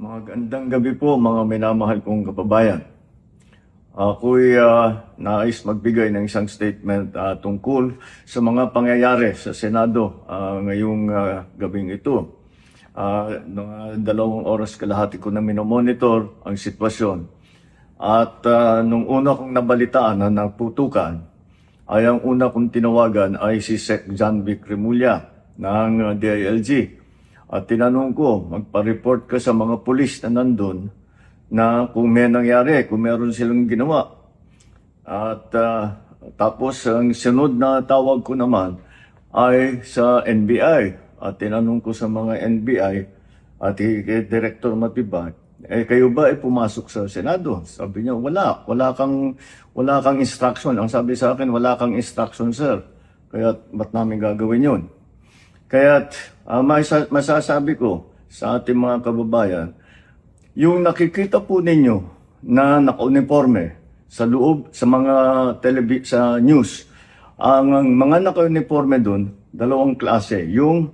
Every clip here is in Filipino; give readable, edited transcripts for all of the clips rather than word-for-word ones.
Magandang gabi po mga minamahal kong kababayan. Ako'y nais magbigay ng isang statement tungkol sa mga pangyayari sa Senado ngayong gabing ito. Mga 2 oras kalahati ko na minomonitor ang sitwasyon. At nung una kong nabalitaan na naputukan, ay ang una kong tinawagan ay si Sec. John Vic Remulla ng DILG. At tinanong ko, magpa-report ka sa mga pulis na nandun na kung may nangyari, kung meron silang ginawa. At tapos ang sunod na tawag ko naman ay sa NBI. At tinanong ko sa mga NBI at kay Director Matibag, kayo ba ay pumasok sa Senado? Sabi niya, wala kang instruction. Ang sabi sa akin, wala kang instruction, sir. Kaya ba't namin gagawin yun? Kaya masasabi ko sa ating mga kababayan, yung nakikita po ninyo na naka-uniforme sa loob, sa mga sa news, ang mga naka-uniforme doon, 2 klase. Yung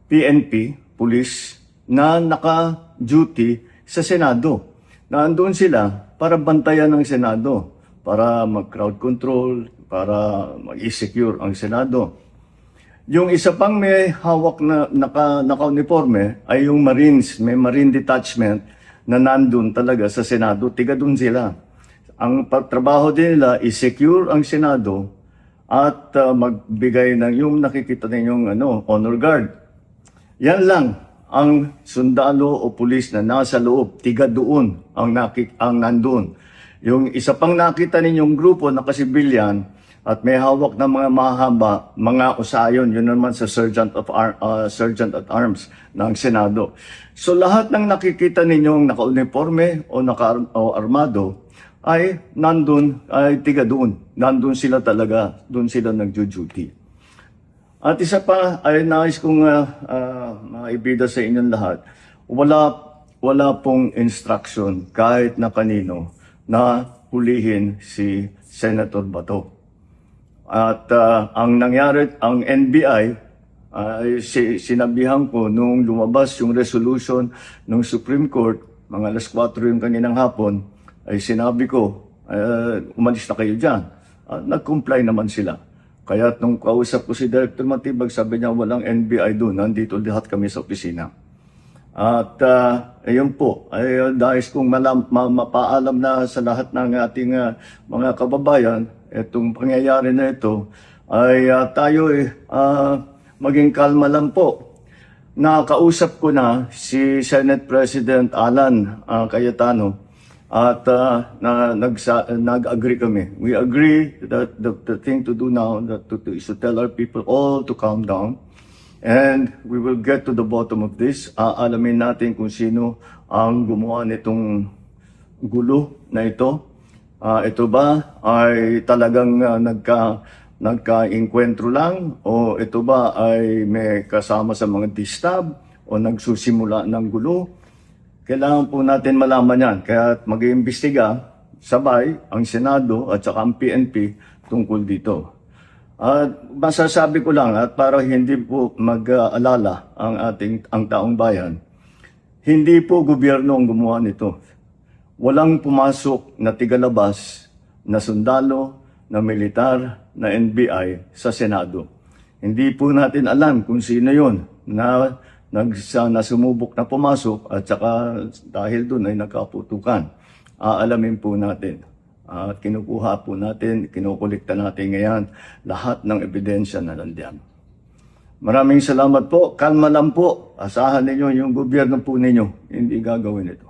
PNP, police, na naka-duty sa Senado. Nandoon sila para bantayan ng Senado, para mag-crowd control, para mag-secure ang Senado. Yung isa pang may hawak na naka-uniforme ay yung Marines, may Marine Detachment na nandun talaga sa Senado, tiga dun sila. Ang trabaho din nila is secure ang Senado at magbigay ng yung nakikita ninyong honor guard. Yan lang ang sundalo o pulis na nasa loob, tiga doon ang nandun. Yung isa pang nakita ninyong grupo na kasibilyan, at may hawak na mga mahaba, mga usayon, yun naman sa Sergeant at Arms ng Senado. So lahat ng nakikita ninyong naka-uniforme o naka-armado ay nandun, ay tiga doon. Nandun sila talaga, doon sila nagjo-duty. At isa pa ay nais kong maibida sa inyong lahat, wala pong instruction kahit na kanino na hulihin si Senator Bato. At ang nangyari, ang NBI, sinabihan ko nung lumabas yung resolution ng Supreme Court, mga 4:00 yung kaninang hapon, ay sinabi ko, umalis na kayo dyan. Nag-comply naman sila. Kaya nung kausap ko si Director Matibag, sabi niya walang NBI doon, nandito lahat kami sa opisina. At ayun po, ay dahil kong mapaalam na sa lahat ng ating mga kababayan, itong pangyayari na ito, ay tayo maging kalma lang po. Nakausap ko na si Senate President Alan Cayetano at nag-agree kami. We agree that the thing to do now is to tell our people all to calm down. And we will get to the bottom of this. Alamin natin kung sino ang gumawa nitong gulo na ito. Ito ba ay talagang nagka-inkwentro lang? O ito ba ay may kasama sa mga distab? O nagsusimula ng gulo? Kailangan po natin malaman yan. Kaya mag-iimbestiga sabay ang Senado at saka ang PNP tungkol dito. Masasabi ko lang at para hindi po mag-alala ang taong bayan, hindi po gobyerno ang gumawa nito. Walang pumasok na tigalabas na sundalo, na militar, na NBI sa Senado. Hindi po natin alam kung sino yon na sumubok na pumasok at saka dahil doon ay nagkaputukan. Aalamin po natin. At kinukuha po natin, kinukulikta natin ngayon lahat ng ebidensya na nandiyan. Maraming salamat po. Kalma lang po. Asahan ninyo yung gobyerno po ninyo. Hindi gagawin ito.